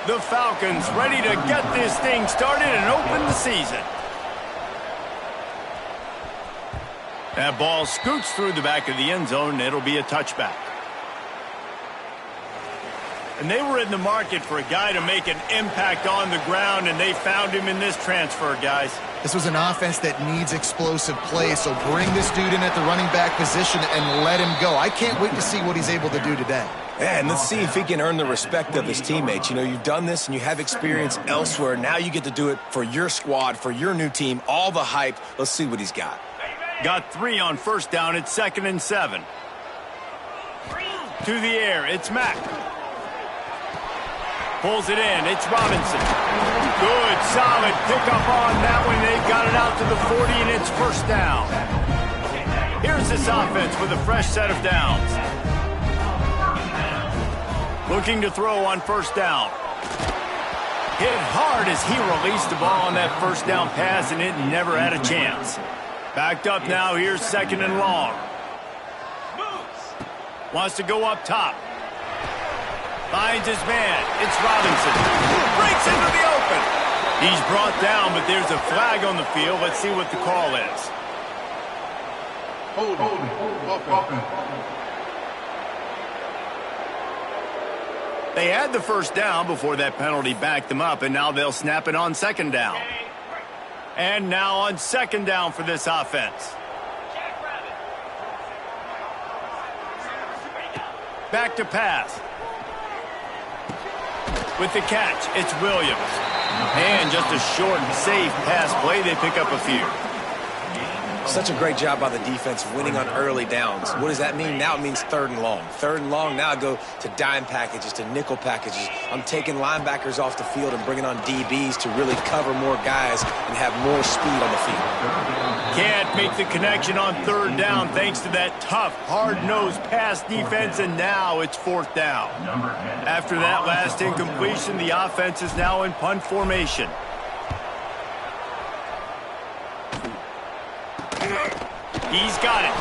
The Falcons ready to get this thing started and open the season. That ball scoots through the back of the end zone, and it'll be a touchback. And they were in the market for a guy to make an impact on the ground, and they found him in this transfer, guys. This was an offense that needs explosive plays, so bring this dude in at the running back position and let him go. I can't wait to see what he's able to do today. Yeah, and let's see if he can earn the respect of his teammates. You know, you've done this and you have experience elsewhere. Now you get to do it for your squad, for your new team, all the hype. Let's see what he's got. Got 3 on first down. It's 2nd and 7. To the air. It's Mack. Pulls it in. It's Robinson. Good, solid pickup on that one. They've got it out to the 40, and it's first down. Here's this offense with a fresh set of downs. Looking to throw on first down. Hit hard as he released the ball on that first down pass, and it never had a chance. Backed up now. Here's 2nd and long. Wants to go up top. Finds his man. It's Robinson. Breaks into the open. He's brought down, but there's a flag on the field. Let's see what the call is. Hold. They had the first down before that penalty backed them up, and now they'll snap it on 2nd down. And now on 2nd down for this offense. Back to pass. With the catch, it's Williams. And just a short and safe pass play, they pick up a few. Such a great job by the defense winning on early downs. What does that mean? Now it means 3rd and long. 3rd and long, now I go to dime packages, to nickel packages. I'm taking linebackers off the field and bringing on DBs to really cover more guys and have more speed on the field. Can't make the connection on 3rd down thanks to that tough, hard-nosed pass defense, and now it's 4th down. After that last incompletion, the offense is now in punt formation. He's got it.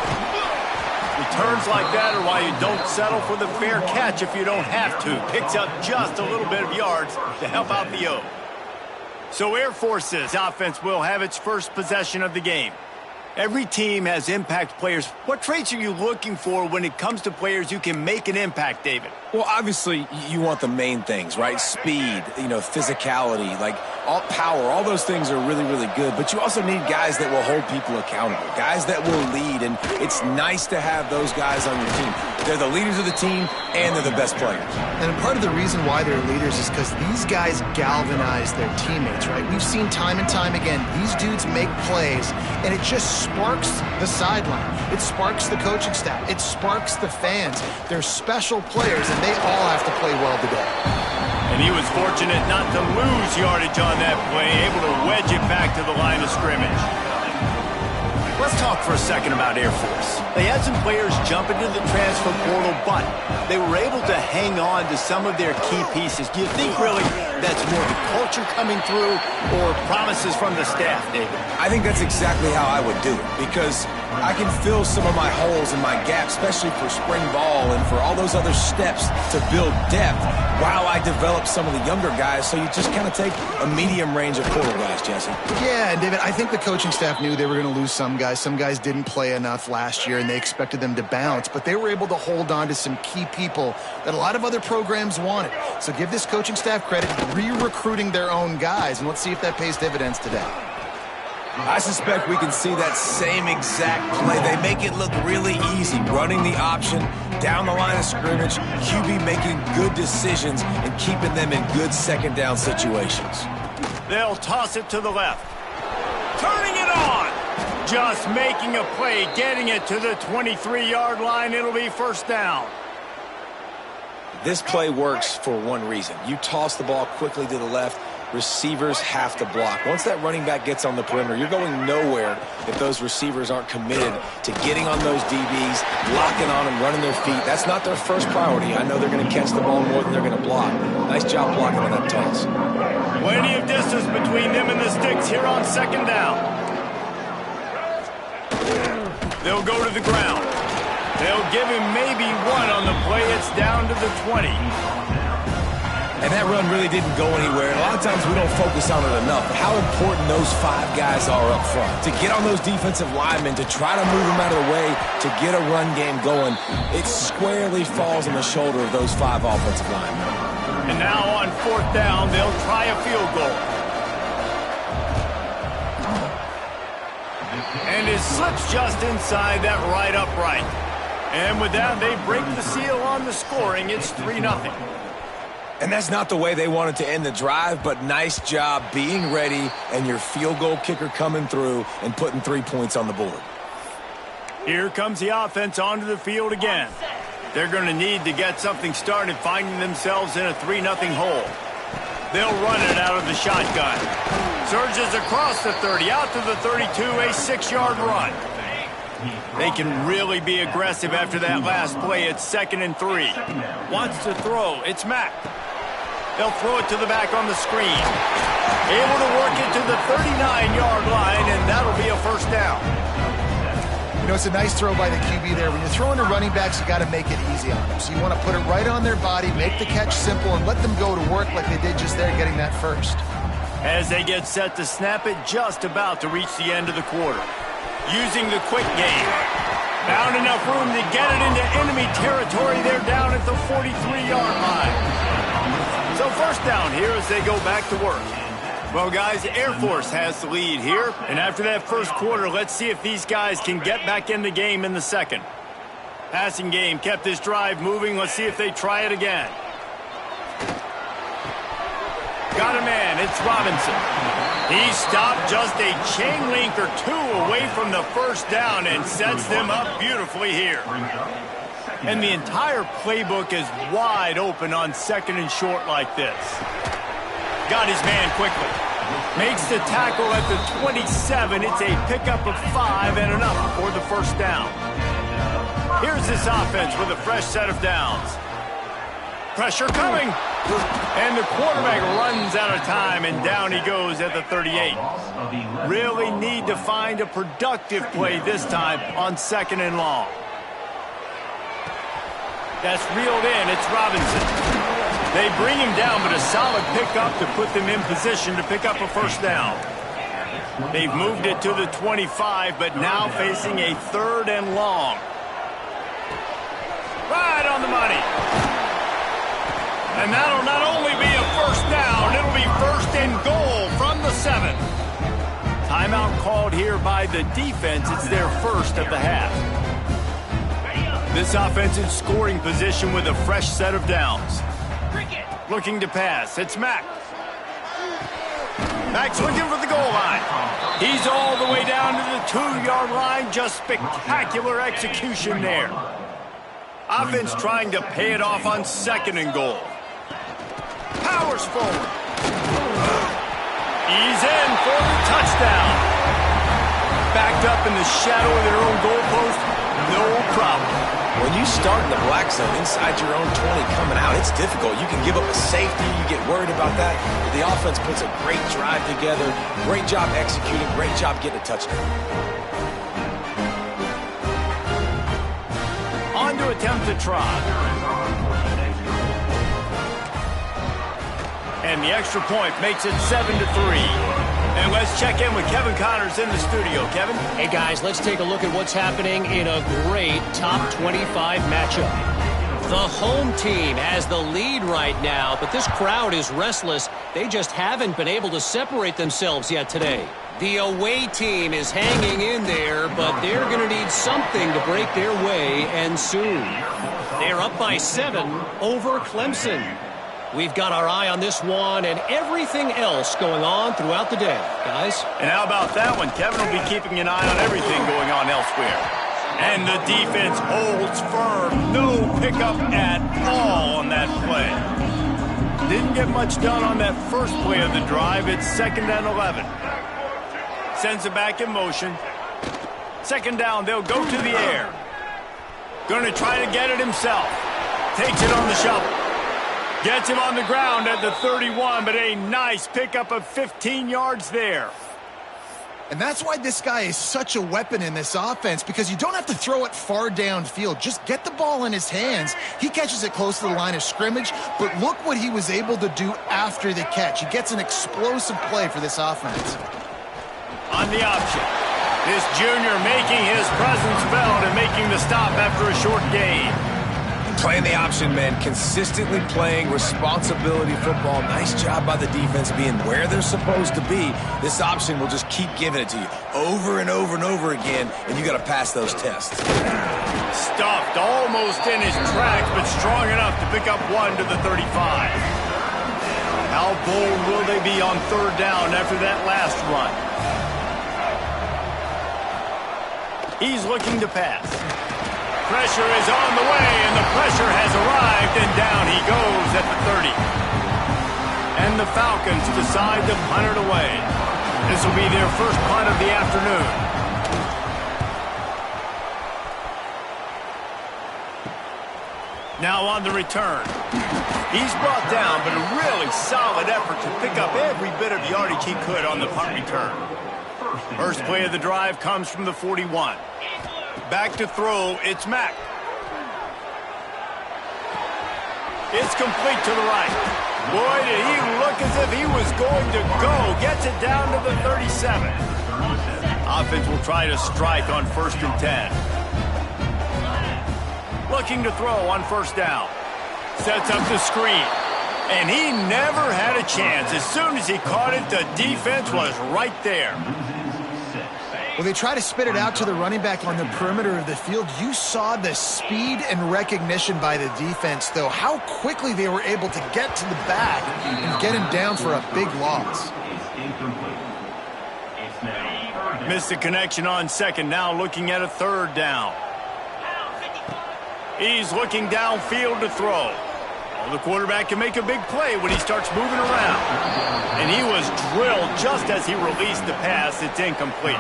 Returns like that are why you don't settle for the fair catch if you don't have to. Picks up just a little bit of yards to help out the O. So Air Force's offense will have its first possession of the game. Every team has impact players. What traits are you looking for when it comes to players who can make an impact, David? Well, obviously, you want the main things, right? Speed, physicality, like all power, all those things are really, really good. But you also need guys that will hold people accountable, guys that will lead. And it's nice to have those guys on your team. They're the leaders of the team, and they're the best players. And part of the reason why they're leaders is because these guys galvanize their teammates, right? We've seen time and time again, these dudes make plays, and it just sparks the sideline. It sparks the coaching staff. It sparks the fans. They're special players, and they all have to play well today. And he was fortunate not to lose yardage on that play, able to wedge it back to the line of scrimmage. Let's talk for a second about Air Force. They had some players jump into the transfer portal, but they were able to hang on to some of their key pieces. Do you think really that's more the culture coming through or promises from the staff, David? I think that's exactly how I would do it, because I can fill some of my holes and my gaps, especially for spring ball and for all those other steps to build depth while I develop some of the younger guys. So you just kind of take a medium range of portal guys, Jesse. Yeah, and David, I think the coaching staff knew they were going to lose some guys. Some guys didn't play enough last year, and they expected them to bounce, but they were able to hold on to some key people that a lot of other programs wanted. So give this coaching staff credit, re-recruiting their own guys, and let's see if that pays dividends today. I suspect we can see that same exact play. They make it look really easy, running the option down the line of scrimmage, QB making good decisions and keeping them in good 2nd down situations. They'll toss it to the left. Turning it on. Just making a play, getting it to the 23-yard line. It'll be 1st down. This play works for one reason. You toss the ball quickly to the left, receivers have to block. Once that running back gets on the perimeter, you're going nowhere if those receivers aren't committed to getting on those DBs, locking on them, running their feet. That's not their first priority. I know they're going to catch the ball more than they're going to block. Nice job blocking on that toss. Plenty of distance between them and the sticks here on 2nd down. They'll go to the ground. They'll give him maybe one on the play. It's down to the 20. And that run really didn't go anywhere. And a lot of times we don't focus on it enough, but how important those 5 guys are up front. To get on those defensive linemen, to try to move them out of the way, to get a run game going, it squarely falls on the shoulder of those 5 offensive linemen. And now on 4th down, they'll try a field goal. And it slips just inside that right upright. And with that, they break the seal on the scoring. It's 3-0. And that's not the way they wanted to end the drive, but nice job being ready and your field goal kicker coming through and putting 3 points on the board. Here comes the offense onto the field again. They're going to need to get something started, finding themselves in a 3-0 hole. They'll run it out of the shotgun. Surges across the 30, out to the 32, a 6-yard run. They can really be aggressive after that last play. It's 2nd and 3. Wants to throw. It's Mack. They'll throw it to the back on the screen. Able to work it to the 39-yard line, and that'll be a 1st down. You know, it's a nice throw by the QB there. When you're throwing to running backs, you got to make it easy on them. So you want to put it right on their body, make the catch simple, and let them go to work like they did just there, getting that first. As they get set to snap it, just about to reach the end of the quarter. Using the quick game. Found enough room to get it into enemy territory. They're down at the 43-yard line. So 1st down here as they go back to work. Well, guys, Air Force has the lead here. And after that first quarter, let's see if these guys can get back in the game in the second. Passing game kept this drive moving. Let's see if they try it again. Got a man. It's Robinson. He stopped just a chain link or 2 away from the 1st down and sets them up beautifully here. And the entire playbook is wide open on 2nd and short like this. Got his man quickly. Makes the tackle at the 27. It's a pickup of 5 and enough for the 1st down. Here's this offense with a fresh set of downs. Pressure coming. And the quarterback runs out of time, and down he goes at the 38. Really need to find a productive play this time on 2nd and long. That's reeled in. It's Robinson. They bring him down, but a solid pickup to put them in position to pick up a 1st down. They've moved it to the 25, but now facing a 3rd and long. Right on the money. And that'll not only be a 1st down, it'll be 1st and goal from the 7. Timeout called here by the defense. It's their 1st of the half. This offense in scoring position with a fresh set of downs. Looking to pass. It's Mack. Mack's looking for the goal line. He's all the way down to the 2-yard line. Just spectacular execution there. Offense trying to pay it off on 2nd and goal. Powers forward. He's in for the touchdown. Backed up in the shadow of their own goalpost. No problem. When you start in the black zone inside your own 20 coming out, it's difficult. You can give up a safety. You get worried about that. But the offense puts a great drive together. Great job executing. Great job getting a touchdown. On to attempt to try. And the extra point makes it 7-3. And let's check in with Kevin Connors in the studio. Kevin? Hey, guys, let's take a look at what's happening in a great top 25 matchup. The home team has the lead right now, but this crowd is restless. They just haven't been able to separate themselves yet today. The away team is hanging in there, but they're going to need something to break their way, and soon. They're up by 7 over Clemson. We've got our eye on this one and everything else going on throughout the day, guys. And how about that one? Kevin will be keeping an eye on everything going on elsewhere. And the defense holds firm. No pickup at all on that play. Didn't get much done on that first play of the drive. It's 2nd and 11. Sends it back in motion. 2nd down, they'll go to the air. Going to try to get it himself. Takes it on the shovel. Gets him on the ground at the 31, but a nice pickup of 15 yards there. And that's why this guy is such a weapon in this offense, because you don't have to throw it far downfield. Just get the ball in his hands. He catches it close to the line of scrimmage, but look what he was able to do after the catch. He gets an explosive play for this offense. On the option, this junior making his presence felt and making the stop after a short gain. Playing the option, man, consistently playing responsibility football. Nice job by the defense being where they're supposed to be. This option will just keep giving it to you over and over and over again, and you got to pass those tests. Stuffed almost in his tracks, but strong enough to pick up 1 to the 35. How bold will they be on third down after that last run? He's looking to pass. Pressure is on the way, and the pressure has arrived, and down he goes at the 30. And the Falcons decide to punt it away. This will be their first punt of the afternoon. Now on the return. He's brought down, but a really solid effort to pick up every bit of yardage he could on the punt return. First play of the drive comes from the 41. Back to throw, it's Mack. It's complete to the right. Boy, did he look as if he was going to go. Gets it down to the 37. Offense will try to strike on 1st and 10. Looking to throw on 1st down. Sets up the screen. And he never had a chance. As soon as he caught it, the defense was right there. Well, they try to spit it out to the running back on the perimeter of the field. You saw the speed and recognition by the defense, though, how quickly they were able to get to the back and get him down for a big loss. Missed the connection on 2nd, now looking at a 3rd down. He's looking downfield to throw. Well, the quarterback can make a big play when he starts moving around. And he was drilled just as he released the pass. It's incomplete.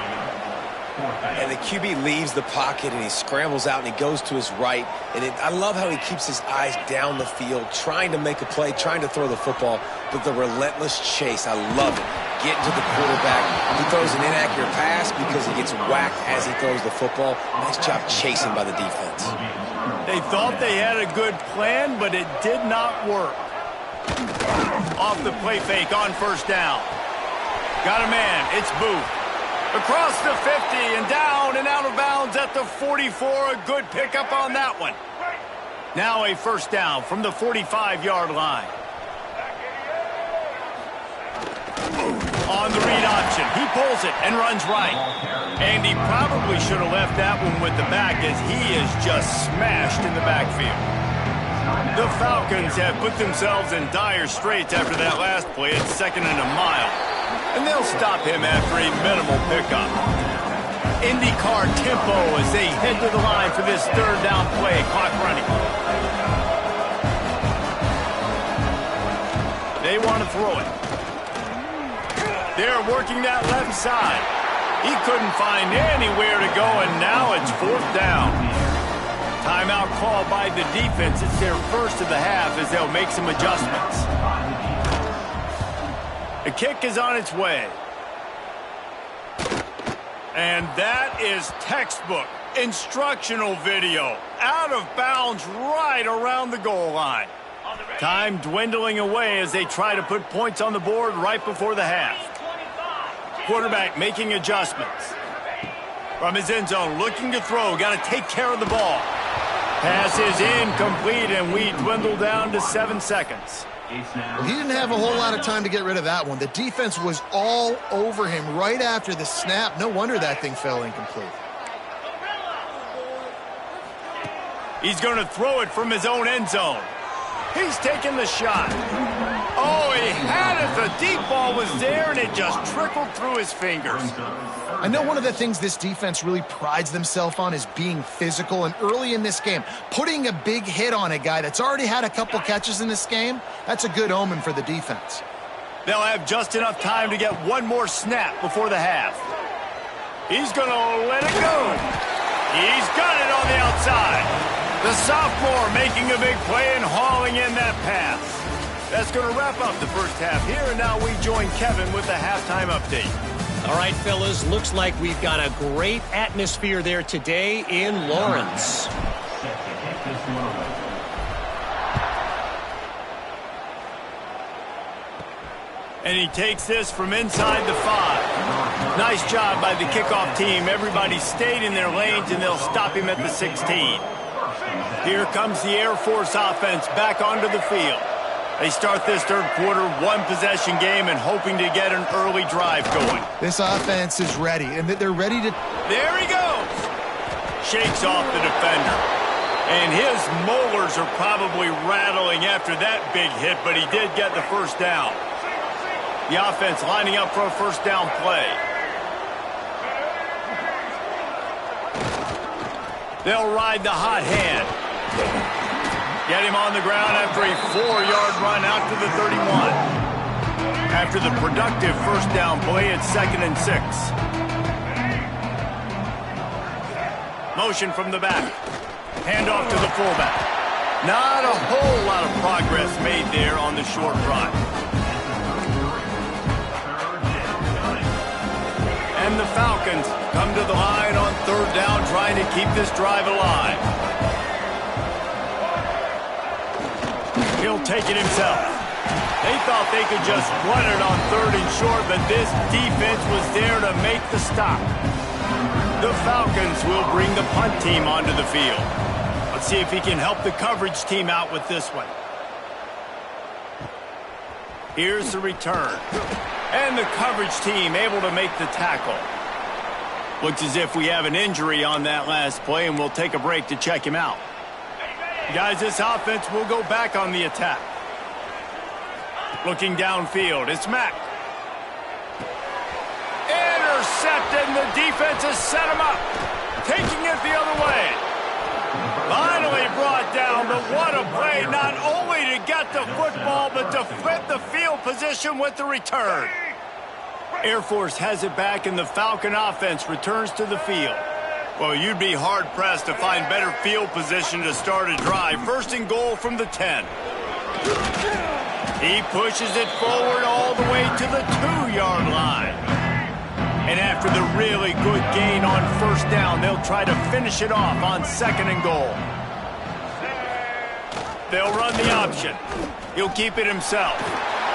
And the QB leaves the pocket and he scrambles out and he goes to his right. And I love how he keeps his eyes down the field, trying to make a play, trying to throw the football, but the relentless chase, I love it. Getting to the quarterback. He throws an inaccurate pass because he gets whacked as he throws the football. Nice job chasing by the defense. They thought they had a good plan, but it did not work. Off the play fake on 1st down. Got a man, it's Booth. Across the 50 and down and out of bounds at the 44. A good pickup on that one. Now a 1st down from the 45-yard line. On the read option, he pulls it and runs right. And he probably should have left that one with the back, as he is just smashed in the backfield. The Falcons have put themselves in dire straits after that last play. It's 2nd and a mile. And they'll stop him after a minimal pickup. IndyCar tempo as they head to the line for this 3rd down play. Clock running. They want to throw it. They're working that left side. He couldn't find anywhere to go, and now it's 4th down. Timeout called by the defense. It's their first of the half as they'll make some adjustments. The kick is on its way. And that is textbook instructional video. Out of bounds right around the goal line. Time dwindling away as they try to put points on the board right before the half. Quarterback making adjustments. From his end zone, looking to throw. Got to take care of the ball. Pass is incomplete, and we dwindle down to 7 seconds. Well, he didn't have a whole lot of time to get rid of that one. The defense was all over him right after the snap. No wonder that thing fell incomplete. He's going to throw it from his own end zone. He's taking the shot. Oh, he had it. The deep ball was there, and it just trickled through his fingers. I know one of the things this defense really prides themselves on is being physical, and early in this game, putting a big hit on a guy that's already had a couple catches in this game, that's a good omen for the defense. They'll have just enough time to get one more snap before the half. He's going to let it go. He's got it on the outside. The sophomore making a big play and hauling in that pass. That's going to wrap up the first half here, and now we join Kevin with the halftime update. All right, fellas, looks like we've got a great atmosphere there today in Lawrence. And he takes this from inside the 5. Nice job by the kickoff team. Everybody stayed in their lanes, and they'll stop him at the 16. Here comes the Air Force offense back onto the field. They start this third quarter one-possession game and hoping to get an early drive going. This offense is ready, and they're ready to... There he goes! Shakes off the defender. And his molars are probably rattling after that big hit, but he did get the first down. The offense lining up for a first down play. They'll ride the hot hand. Get him on the ground after a 4-yard run out to the 31. After the productive first down play, it's 2nd and 6. Motion from the back. Handoff to the fullback. Not a whole lot of progress made there on the short run. And the Falcons come to the line on third down, trying to keep this drive alive. He'll take it himself. They thought they could just run it on 3rd and short, but this defense was there to make the stop. The Falcons will bring the punt team onto the field. Let's see if he can help the coverage team out with this one. Here's the return. And the coverage team able to make the tackle. Looks as if we have an injury on that last play, and we'll take a break to check him out. Guys, this offense will go back on the attack. Looking downfield, it's Mack. Intercepted, and the defense has set him up. Taking it the other way. Finally brought down, but what a play, not only to get the football, but to flip the field position with the return. Air Force has it back, and the Falcon offense returns to the field. Well, you'd be hard-pressed to find better field position to start a drive. 1st and goal from the 10. He pushes it forward all the way to the 2-yard line. And after the really good gain on first down, they'll try to finish it off on 2nd and goal. They'll run the option. He'll keep it himself.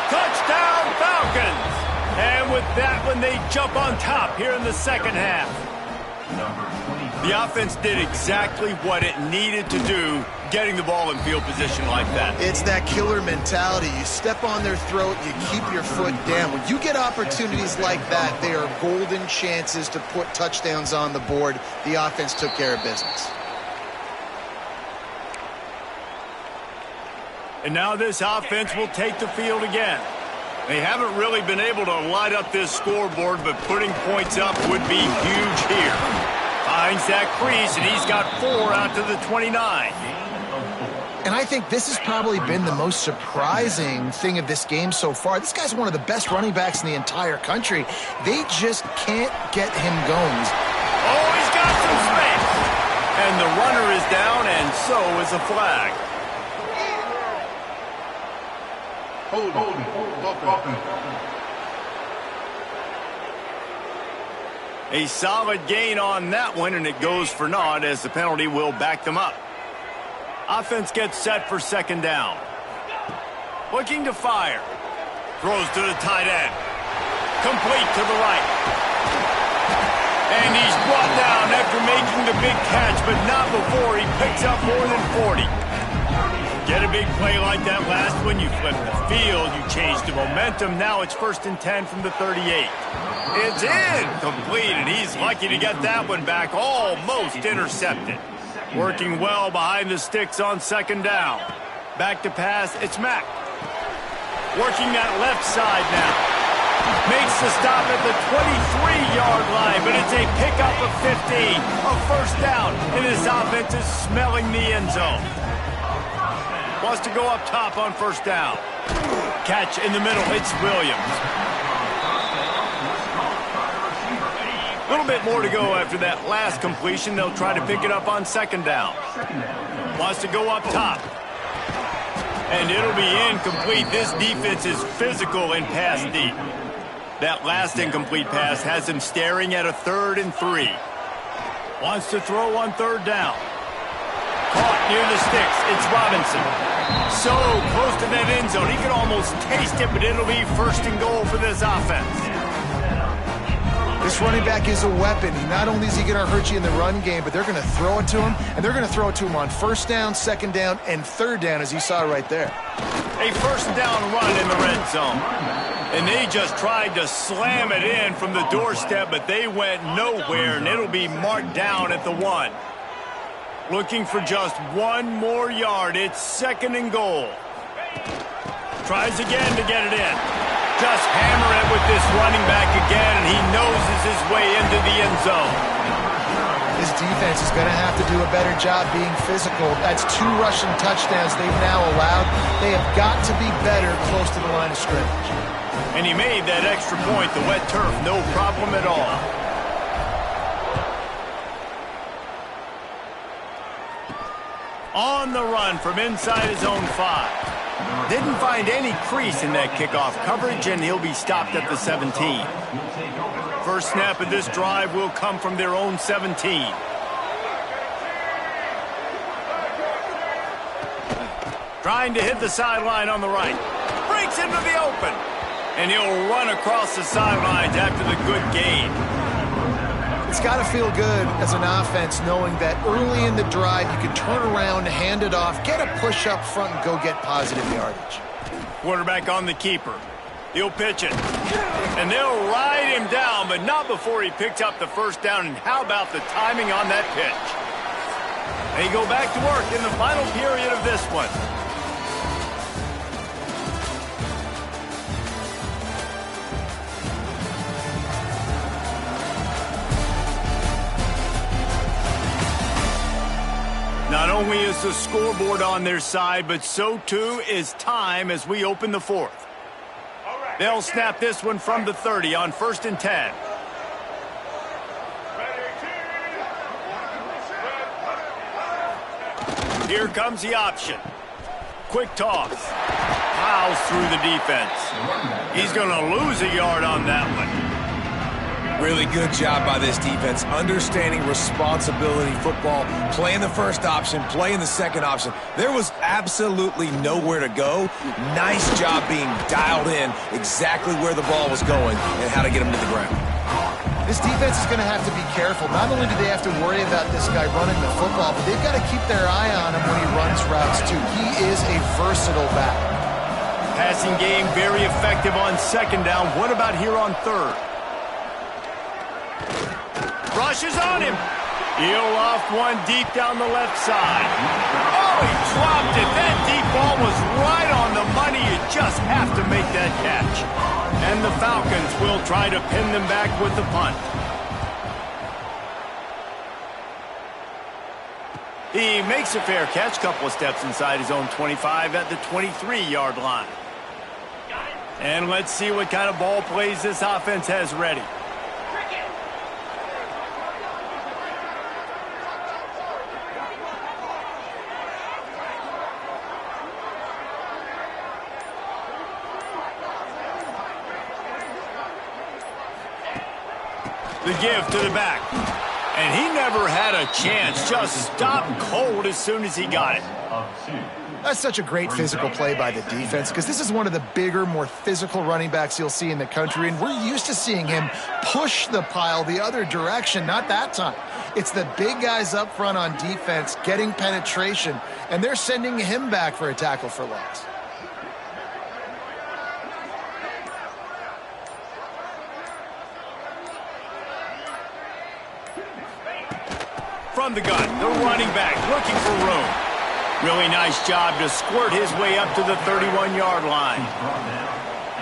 Touchdown, Falcons! And with that one, they jump on top here in the second half. The offense did exactly what it needed to do, getting the ball in field position like that. It's that killer mentality. You step on their throat, you keep your foot down. When you get opportunities like that, they are golden chances to put touchdowns on the board. The offense took care of business. And now this offense will take the field again. They haven't really been able to light up this scoreboard, but putting points up would be huge here. Finds that crease, and he's got 4 out to the 29. And I think this has probably been the most surprising thing of this game so far. This guy's one of the best running backs in the entire country. They just can't get him going. Oh, he's got some space. And the runner is down, and so is a flag. Hold. A solid gain on that one, and it goes for naught as the penalty will back them up. Offense gets set for 2nd down. Looking to fire. Throws to the tight end. Complete to the right. And he's brought down after making the big catch, but not before he picks up more than 40. Get a big play like that last one, you flip the field, you change the momentum. Now it's 1st and 10 from the 38. It's incomplete, and he's lucky to get that one back, almost intercepted. Working well behind the sticks on 2nd down. Back to pass, it's Mack. Working that left side now. Makes the stop at the 23-yard line, but it's a pickup of 15, a first down, and this offense is smelling the end zone. Wants to go up top on 1st down. Catch in the middle, it's Williams. A little bit more to go after that last completion. They'll try to pick it up on 2nd down. Wants to go up top. And it'll be incomplete. This defense is physical and pass deep. That last incomplete pass has him staring at a 3rd and 3. Wants to throw on 3rd down. Caught near the sticks. It's Robinson. So close to that end zone. He can almost taste it, but it'll be 1st and goal for this offense. This running back is a weapon. Not only is he going to hurt you in the run game, but they're going to throw it to him, and they're going to throw it to him on 1st down, 2nd down, and 3rd down, as you saw right there. A 1st down run in the red zone. And they just tried to slam it in from the doorstep, but they went nowhere, and it'll be marked down at the 1. Looking for just 1 more yard. It's 2nd and goal. Tries again to get it in. Just hammer it with this running back again, and he noses his way into the end zone. This defense is going to have to do a better job being physical. That's 2 rushing touchdowns they've now allowed. They have got to be better close to the line of scrimmage. And he made that extra point, the wet turf, no problem at all. On the run from inside his own 5. Didn't find any crease in that kickoff coverage, and he'll be stopped at the 17. First snap of this drive will come from their own 17. Trying to hit the sideline on the right. Breaks into the open. And he'll run across the sidelines after the good gain. It's got to feel good as an offense knowing that early in the drive you can turn around, hand it off, get a push up front, and go get positive yardage. Quarterback on the keeper. He'll pitch it. And they'll ride him down, but not before he picks up the 1st down. And how about the timing on that pitch? They go back to work in the final period of this one. Not only is the scoreboard on their side, but so too is time as we open the 4th. They'll snap this one from the 30 on 1st and 10. Here comes the option. Quick toss. Plows through the defense. He's going to lose a yard on that one. Really good job by this defense, understanding responsibility football, playing the 1st option, playing the 2nd option. There was absolutely nowhere to go. Nice job being dialed in exactly where the ball was going and how to get him to the ground. This defense is going to have to be careful. Not only do they have to worry about this guy running the football, but they've got to keep their eye on him when he runs routes too. He is a versatile back. Passing game very effective on 2nd down. What about here on 3rd? Rushes on him. He'll loft one deep down the left side. Oh, he dropped it. That deep ball was right on the money. You just have to make that catch. And the Falcons will try to pin them back with the punt. He makes a fair catch, couple of steps inside his own 25 at the 23-yard line. And let's see what kind of ball plays this offense has ready. The give to the back. And he never had a chance. Just stopped cold as soon as he got it. That's such a great physical play by the defense because this is one of the bigger, more physical running backs you'll see in the country, and we're used to seeing him push the pile the other direction. Not that time. It's the big guys up front on defense getting penetration, and they're sending him back for a tackle for loss. From the gun, the running back looking for room. Really nice job to squirt his way up to the 31-yard line.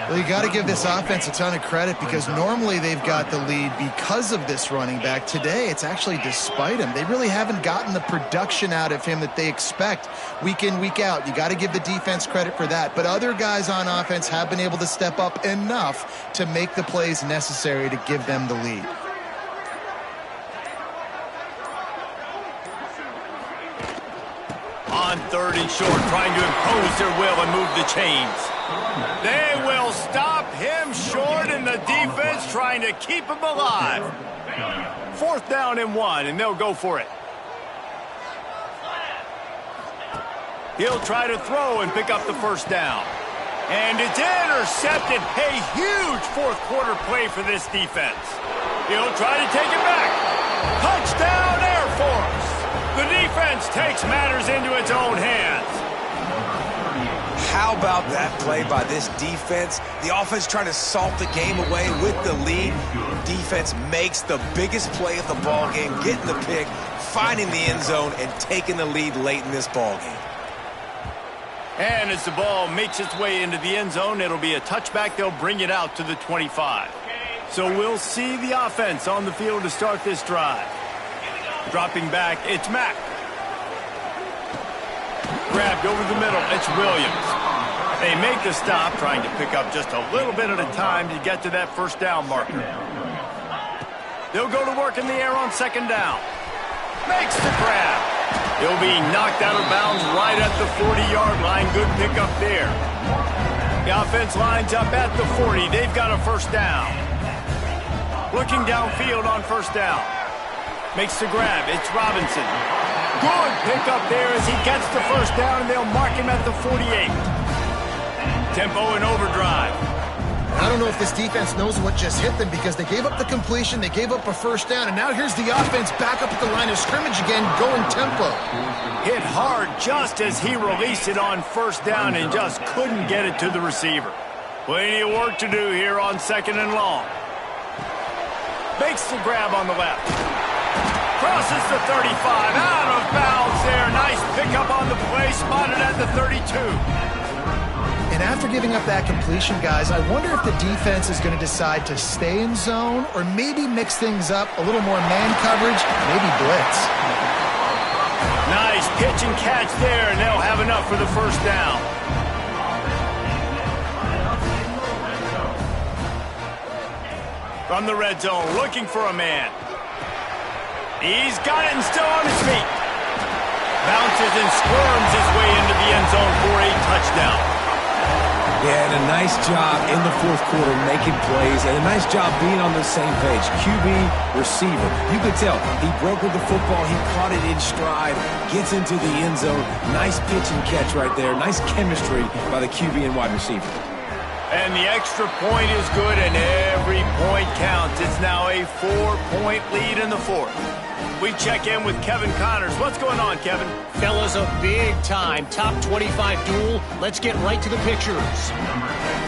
Well, you got to give this offense a ton of credit because normally they've got the lead because of this running back. Today, it's actually despite him. They really haven't gotten the production out of him that they expect week in, week out. You got to give the defense credit for that. But other guys on offense have been able to step up enough to make the plays necessary to give them the lead. On 3rd and short, trying to impose their will and move the chains. They will stop him short, and the the defense trying to keep him alive. 4th down and 1, and they'll go for it. He'll try to throw and pick up the 1st down. And it's intercepted. A huge 4th quarter play for this defense. He'll try to take it back. Touchdown, Air Force. The defense takes matters into its own hands. How about that play by this defense? The offense trying to salt the game away with the lead. Defense makes the biggest play of the ball game, getting the pick, finding the end zone, and taking the lead late in this ball game. And as the ball makes its way into the end zone, it'll be a touchback. They'll bring it out to the 25. So we'll see the offense on the field to start this drive. Dropping back, it's Mack. Grabbed over the middle, it's Williams. They make the stop, trying to pick up just a little bit at a time to get to that 1st down marker. They'll go to work in the air on 2nd down. Makes the grab. He'll be knocked out of bounds right at the 40-yard line. Good pickup there. The offense lines up at the 40. They've got a 1st down. Looking downfield on 1st down. Makes the grab. It's Robinson. Good pickup there as he gets the 1st down, and they'll mark him at the 48. Tempo and overdrive. I don't know if this defense knows what just hit them because they gave up the completion, they gave up a 1st down, and now here's the offense back up at the line of scrimmage again, going tempo. Hit hard just as he released it on 1st down and just couldn't get it to the receiver. Plenty of work to do here on 2nd and long. Makes the grab on the left. Crosses the 35, out of bounds there. Nice pickup on the play, spotted at the 32. And after giving up that completion, guys, I wonder if the defense is going to decide to stay in zone or maybe mix things up, a little more man coverage, maybe blitz. Nice pitch and catch there, and they'll have enough for the 1st down. From the red zone, looking for a man. He's got it and still on his feet. Bounces and squirms his way into the end zone for a touchdown. Yeah, and a nice job in the 4th quarter making plays, and a nice job being on the same page. QB, receiver. You could tell he broke with the football. He caught it in stride, gets into the end zone. Nice pitch and catch right there. Nice chemistry by the QB and wide receiver. And the extra point is good, and every point counts. It's now a 4-point lead in the 4th. We check in with Kevin Connors. What's going on, Kevin? Fellas, a big-time top 25 duel. Let's get right to the pictures.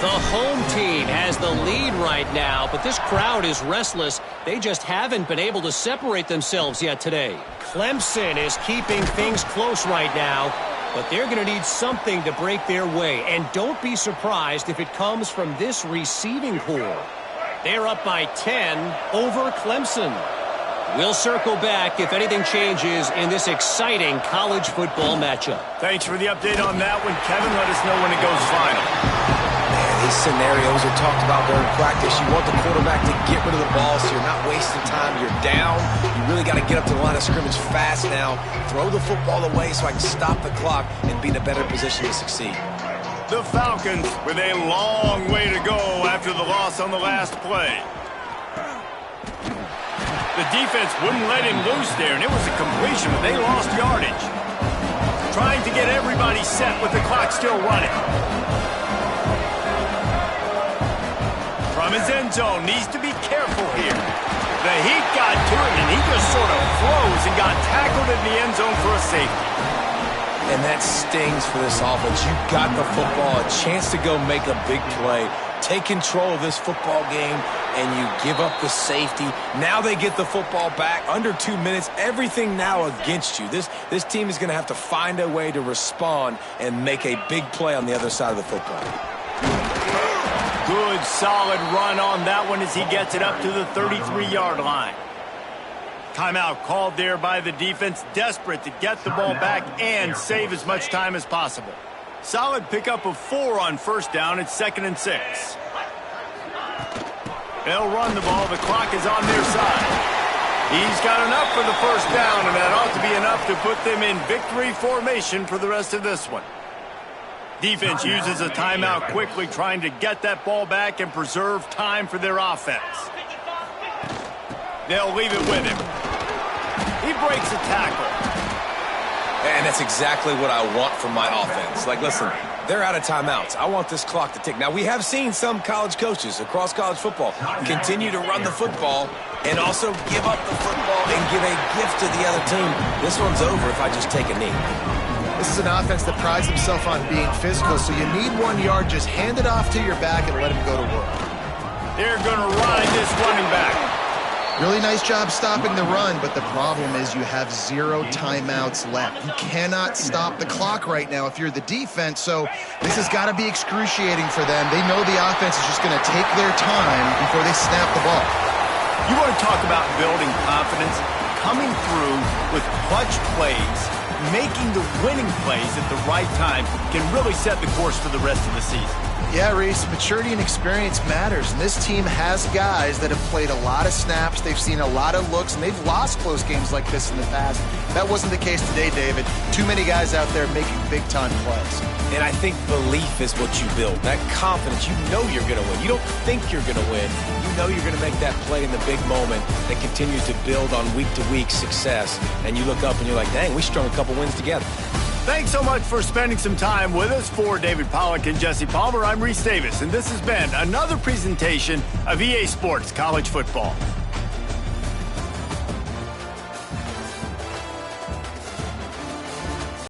The home team has the lead right now, but this crowd is restless. They just haven't been able to separate themselves yet today. Clemson is keeping things close right now, but they're going to need something to break their way. And don't be surprised if it comes from this receiving core. They're up by 10 over Clemson. We'll circle back if anything changes in this exciting college football matchup. Thanks for the update on that one, Kevin. Let us know when it goes final. Man, these scenarios are talked about during practice. You want the quarterback to get rid of the ball so you're not wasting time. You're down. You really got to get up to the line of scrimmage fast now. Throw the football away so I can stop the clock and be in a better position to succeed. The Falcons with a long way to go after the loss on the last play. The defense wouldn't let him loose there, and it was a completion, but they lost yardage. Trying to get everybody set with the clock still running. From his end zone, needs to be careful here. The heat got to him, and he just sort of froze and got tackled in the end zone for a safety. And that stings for this offense. You got the football, a chance to go make a big play, take control of this football game, and you give up the safety. Now they get the football back under 2 minutes. Everything now against you. This team is going to have to find a way to respond and make a big play on the other side of the football. Good, solid run on that one as he gets it up to the 33-yard line. Timeout called there by the defense, desperate to get the ball back and save as much time as possible. Solid pickup of 4 on 1st down. It's 2nd and 6. They'll run the ball. The clock is on their side. He's got enough for the 1st down, and that ought to be enough to put them in victory formation for the rest of this one. Defense uses a timeout quickly, trying to get that ball back and preserve time for their offense. They'll leave it with him. He breaks a tackle. And that's exactly what I want from my offense. Like, listen, they're out of timeouts. I want this clock to tick. Now, we have seen some college coaches across college football continue to run the football and also give up the football and give a gift to the other team. This one's over if I just take a knee. This is an offense that prides himself on being physical, so you need 1 yard. Just hand it off to your back and let him go to work. They're going to ride this running back. Really nice job stopping the run, but the problem is you have 0 timeouts left. You cannot stop the clock right now if you're the defense, so this has got to be excruciating for them. They know the offense is just going to take their time before they snap the ball. You want to talk about building confidence? Coming through with clutch plays, making the winning plays at the right time can really set the course for the rest of the season. Yeah, Reese, maturity and experience matters, and this team has guys that have played a lot of snaps, they've seen a lot of looks, and they've lost close games like this in the past. That wasn't the case today, David. Too many guys out there making big-time plays. And I think belief is what you build. That confidence, you know you're going to win. You don't think you're going to win. You know you're going to make that play in the big moment that continues to build on week-to-week success. And you look up and you're like, dang, we strung a couple wins together. Thanks so much for spending some time with us. For David Pollack and Jesse Palmer, I'm Reese Davis, and this has been another presentation of EA Sports College Football.